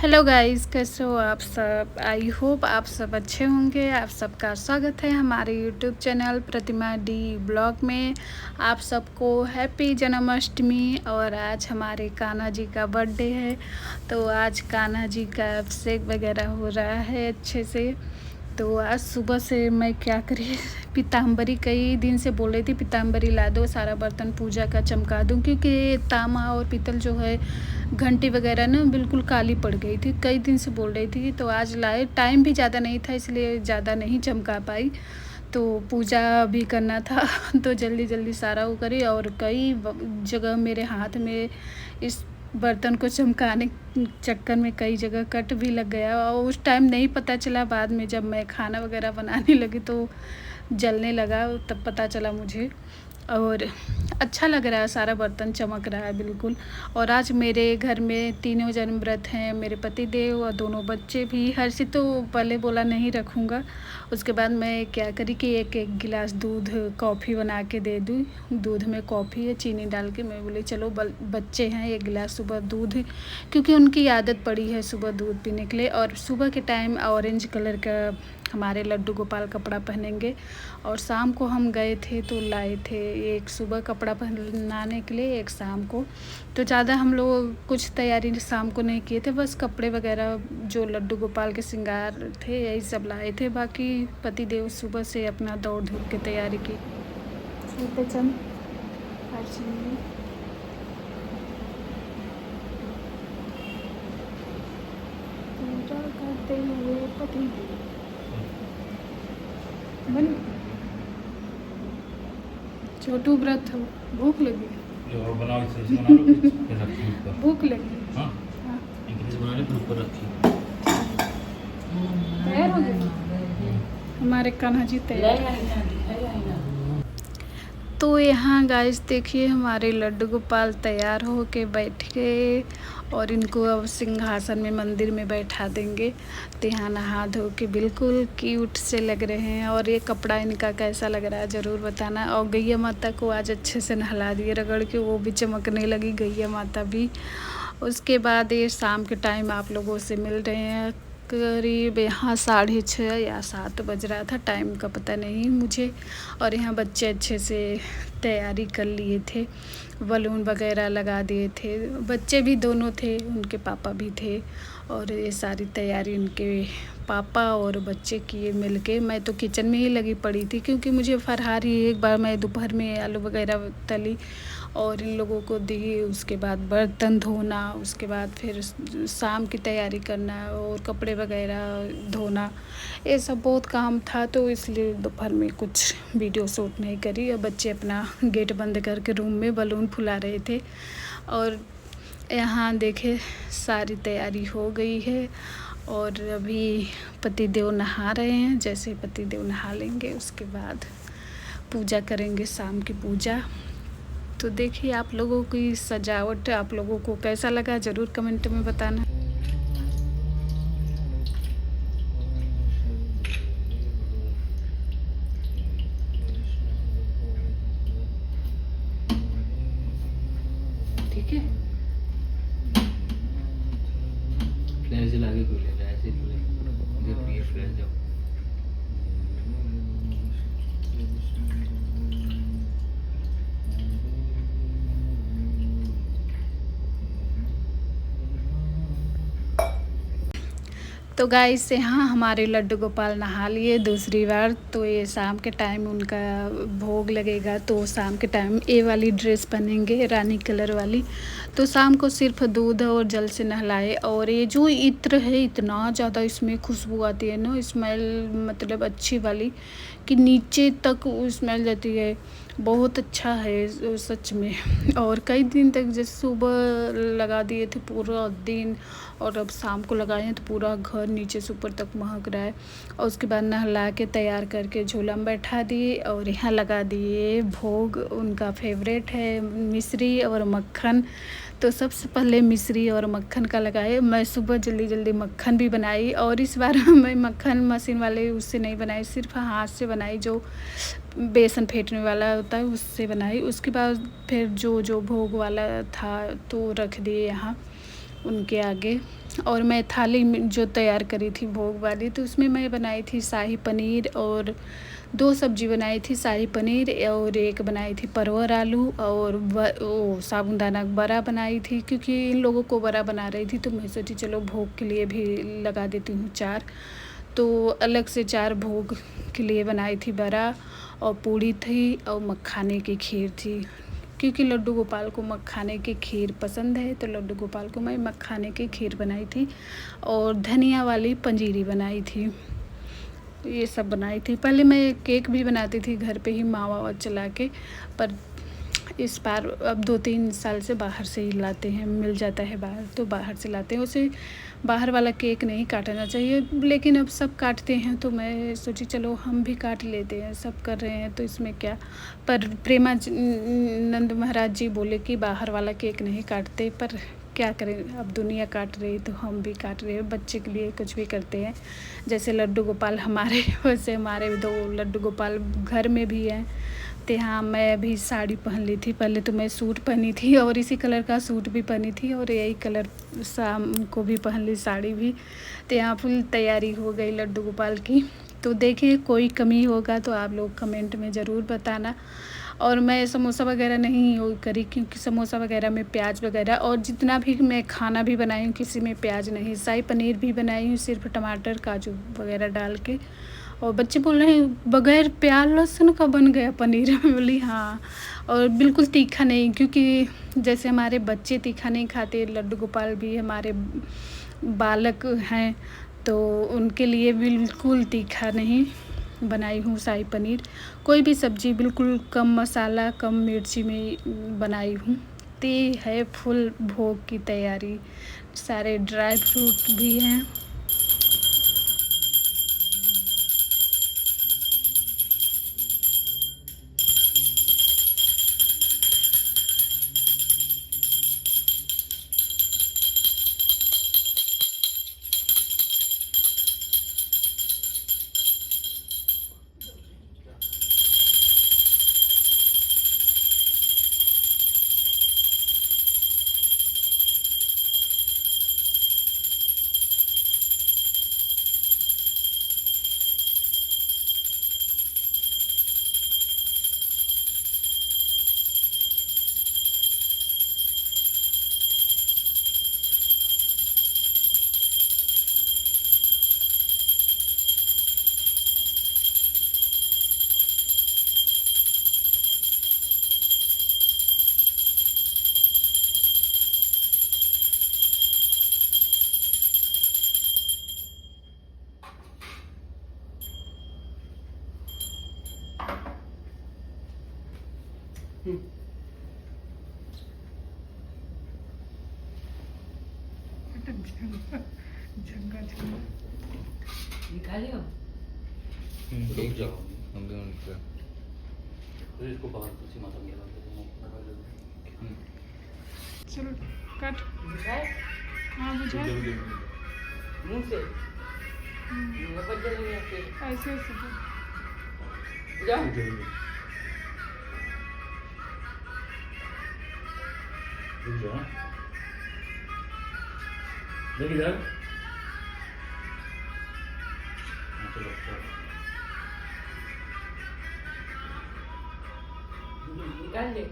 Hello guys, कैसे हो आप सब। आई होप आप सब अच्छे होंगे। आप सबका स्वागत है हमारे यूट्यूब चैनल प्रतिमा डी ब्लॉग में। आप सबको हैप्पी जन्माष्टमी। और आज हमारे कान्हा जी का बर्थडे है, तो आज कान्हा जी का अभिषेक वगैरह हो रहा है अच्छे से। तो आज सुबह से मैं क्या करी, पीताम्बरी कई दिन से बोल रही थी पीताम्बरी ला दो, सारा बर्तन पूजा का चमका दूं, क्योंकि तामा और पीतल जो है घंटी वगैरह ना बिल्कुल काली पड़ गई थी। कई दिन से बोल रही थी, तो आज लाए। टाइम भी ज़्यादा नहीं था, इसलिए ज़्यादा नहीं चमका पाई। तो पूजा भी करना था तो जल्दी जल्दी सारा वो करी। और कई जगह मेरे हाथ में इस बर्तन को चमकाने चक्कर में कई जगह कट भी लग गया, और उस टाइम नहीं पता चला। बाद में जब मैं खाना वगैरह बनाने लगी तो जलने लगा, तब पता चला मुझे। और अच्छा लग रहा है, सारा बर्तन चमक रहा है बिल्कुल। और आज मेरे घर में तीनों जन व्रत हैं, मेरे पति देव और दोनों बच्चे भी। हर्षित तो पहले बोला नहीं रखूँगा, उसके बाद मैं क्या करी कि एक एक गिलास दूध कॉफ़ी बना के दे दूँ। दूध में कॉफ़ी या चीनी डाल के मैं बोली चलो बच्चे हैं, एक गिलास सुबह दूध, क्योंकि उनकी आदत पड़ी है सुबह दूध पीने के लिए। और सुबह के टाइम ऑरेंज कलर का हमारे लड्डू गोपाल कपड़ा पहनेंगे। और शाम को हम गए थे तो लाए थे एक सुबह कपड़ा पहनाने के लिए, एक शाम को। तो ज़्यादा हम लोग कुछ तैयारी शाम को नहीं किए थे, बस कपड़े वगैरह जो लड्डू गोपाल के श्रृंगार थे यही सब लाए थे। बाकी पति देव सुबह से अपना दौड़ धूप के तैयारी की। चंद पूजा करते हुए पति देव बन छोटू व्रत हो। भूख लगी, भूख लगी। हाँ, तैयार हो गए हमारे कान्हा जी, तैयार। तो यहाँ गाइस देखिए, हमारे लड्डू गोपाल तैयार हो के बैठ गए। और इनको अब सिंहासन में मंदिर में बैठा देंगे। तो यहाँ नहा धो के बिल्कुल क्यूट से लग रहे हैं। और ये कपड़ा इनका कैसा लग रहा है ज़रूर बताना। और गैया माता को आज अच्छे से नहला दिए रगड़ के, वो भी चमकने लगी गैया माता भी। उसके बाद ये शाम के टाइम आप लोगों से मिल रहे हैं। करीब यहाँ 6:30 या 7 बज रहा था, टाइम का पता नहीं मुझे। और यहाँ बच्चे अच्छे से तैयारी कर लिए थे, बलून वगैरह लगा दिए थे। बच्चे भी दोनों थे, उनके पापा भी थे। और ये सारी तैयारी उनके पापा और बच्चे किए मिलके। मैं तो किचन में ही लगी पड़ी थी, क्योंकि मुझे फरहारी एक बार मैं दोपहर में आलू वगैरह तली और इन लोगों को दी। उसके बाद बर्तन धोना, उसके बाद फिर शाम की तैयारी करना और कपड़े वगैरह धोना, ये सब बहुत काम था। तो इसलिए दोपहर में कुछ वीडियो शूट नहीं करी। और बच्चे अपना गेट बंद करके रूम में बलून फुला रहे थे। और यहाँ देखे सारी तैयारी हो गई है। और अभी पति देव नहा रहे हैं। जैसे पति देव नहा लेंगे उसके बाद पूजा करेंगे, शाम की पूजा। तो देखिए आप लोगों की सजावट आप लोगों को कैसा लगा ज़रूर कमेंट में बताना। ठीक है, फ्लैश लागे कोई ले ऐसे जब ये फ्लैश जब तो गाइस यहाँ हमारे लड्डू गोपाल नहा लिए दूसरी बार। तो ये शाम के टाइम उनका भोग लगेगा, तो शाम के टाइम ये वाली ड्रेस पहनेंगे, रानी कलर वाली। तो शाम को सिर्फ दूध और जल से नहलाए। और ये जो इत्र है, इतना ज़्यादा इसमें खुशबू आती है ना, स्मेल मतलब अच्छी वाली, कि नीचे तक स्मेल जाती है। बहुत अच्छा है सच में। और कई दिन तक जैसे सुबह लगा दिए थे पूरा दिन, और अब शाम को लगाए हैं तो पूरा घर नीचे से ऊपर तक महक रहा है। और उसके बाद नहला के तैयार करके झूला में बैठा दिए। और यहाँ लगा दिए भोग, उनका फेवरेट है मिश्री और मक्खन। तो सबसे पहले मिश्री और मक्खन का लगाए। मैं सुबह जल्दी जल्दी मक्खन भी बनाई। और इस बार मैं मक्खन मशीन वाले उससे नहीं बनाई, सिर्फ हाथ से बनाई, जो बेसन फेंटने वाला होता है उससे बनाई। उसके बाद फिर जो जो भोग वाला था तो रख दिए यहाँ। उनके आगे। और मैं थाली जो तैयार करी थी भोग वाली, तो उसमें मैं बनाई थी शाही पनीर और 2 सब्ज़ी बनाई थी, शाही पनीर और एक बनाई थी परवर आलू और वो साबूदाना बड़ा बनाई थी, क्योंकि इन लोगों को बड़ा बना रही थी तो मैं सोची चलो भोग के लिए भी लगा देती हूँ 4। तो अलग से 4 भोग के लिए बनाई थी बड़ा, और पूड़ी थी और मखाने की खीर थी, क्योंकि लड्डू गोपाल को मखाने की खीर पसंद है, तो लड्डू गोपाल को मैं मखाने की खीर बनाई थी और धनिया वाली पंजीरी बनाई थी। ये सब बनाई थी। पहले मैं केक भी बनाती थी घर पे ही मावा चला के, पर इस बार अब 2-3 साल से बाहर से ही लाते हैं, मिल जाता है बाहर तो बाहर से लाते हैं। उसे बाहर वाला केक नहीं काटना चाहिए, लेकिन अब सब काटते हैं तो मैं सोची चलो हम भी काट लेते हैं, सब कर रहे हैं तो इसमें क्या। पर प्रेमानंद महाराज जी बोले कि बाहर वाला केक नहीं काटते, पर क्या करें, अब दुनिया काट रही तो हम भी काट रहे हैं, बच्चे के लिए कुछ भी करते हैं। जैसे लड्डू गोपाल हमारे वैसे हमारे 2 लड्डू गोपाल घर में भी हैं। तो हाँ, मैं अभी साड़ी पहन ली थी, पहले तो मैं सूट पहनी थी और इसी कलर का सूट भी पहनी थी और यही कलर शाम को भी पहन ली साड़ी भी। तो यहाँ फुल तैयारी हो गई लड्डू गोपाल की। तो देखिए कोई कमी होगा तो आप लोग कमेंट में ज़रूर बताना। और मैं समोसा वगैरह नहीं करी, क्योंकि समोसा वगैरह में प्याज वगैरह, और जितना भी मैं खाना भी बनाई हूँ किसी में प्याज नहीं। शाही पनीर भी बनाई हूँ सिर्फ टमाटर काजू वगैरह डाल के। और बच्चे बोल रहे हैं बगैर प्याज लहसुन का बन गया पनीर। मैं बोली हाँ, और बिल्कुल तीखा नहीं, क्योंकि जैसे हमारे बच्चे तीखा नहीं खाते, लड्डू गोपाल भी हमारे बालक हैं, तो उनके लिए बिल्कुल तीखा नहीं बनाई हूँ शाही पनीर। कोई भी सब्ज़ी बिल्कुल कम मसाला कम मिर्ची में बनाई हूँ। तो है फुल भोग की तैयारी, सारे ड्राई फ्रूट भी हैं। निकालिए रुक जाओ, हम भी उनका तो इसको बाहर कुछ माता में लगा दो। चलो कट। हाँ बुझा मुंह से बच जाएंगे आपके ऐसे ऐसे बुझा रुक जाओ। देख इधर, चलो निकाल ले।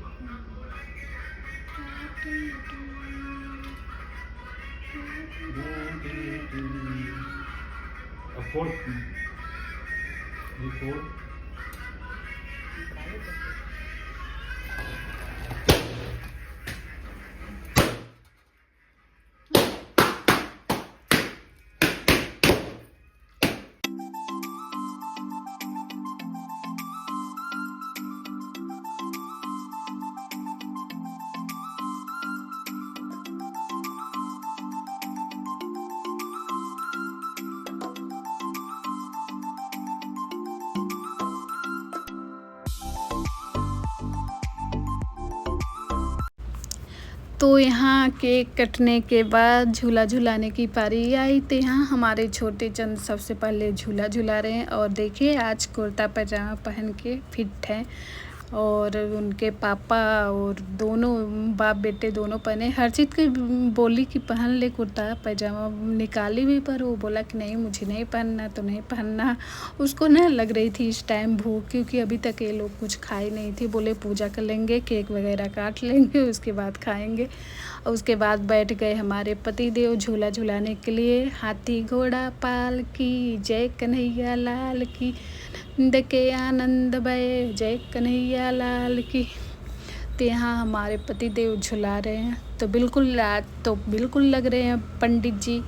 तो यहाँ केक कटने के बाद झूला झुलाने की पारी आई। तो यहाँ हमारे छोटे चंद सबसे पहले झूला झुला रहे हैं, और देखिए आज कुर्ता पजामा पहन के फिट हैं। और उनके पापा और दोनों बाप बेटे दोनों पहने। हर्षित की बोली कि पहन ले कुर्ता पैजामा, निकाली भी पर वो बोला कि नहीं मुझे नहीं पहनना तो नहीं पहनना। उसको ना लग रही थी इस टाइम भूख, क्योंकि अभी तक ये लोग कुछ खाए नहीं थी। बोले पूजा कर लेंगे, केक वगैरह काट लेंगे, उसके बाद खाएंगे। और उसके बाद बैठ गए हमारे पतिदेव झूला झुलाने के लिए। हाथी घोड़ा पाल की जय कन्हैया लाल की, नंद के आनंद भये जय कन्हैया लाल की। तो यहाँ हमारे पतिदेव झुला रहे हैं, तो बिल्कुल लग रहे हैं पंडित जी।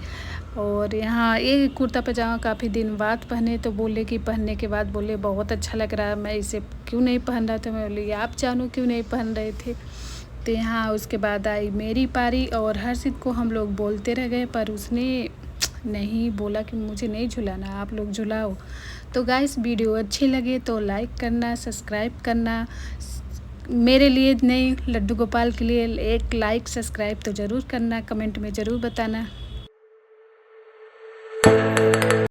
और यहाँ ये कुर्ता पजामा काफ़ी दिन बाद पहने, तो बोले कि पहनने के बाद बोले बहुत अच्छा लग रहा है, मैं इसे क्यों नहीं पहन रहा था। मैं बोली आप जानो क्यों नहीं पहन रहे थे। तो यहाँ उसके बाद आई मेरी पारी, और हर्षित को हम लोग बोलते रह गए, पर उसने नहीं बोला कि मुझे नहीं झुलाना, आप लोग झुलाओ। तो गाइस वीडियो अच्छी लगे तो लाइक करना, सब्सक्राइब करना। मेरे लिए नहीं, लड्डू गोपाल के लिए एक लाइक सब्सक्राइब तो ज़रूर करना, कमेंट में ज़रूर बताना।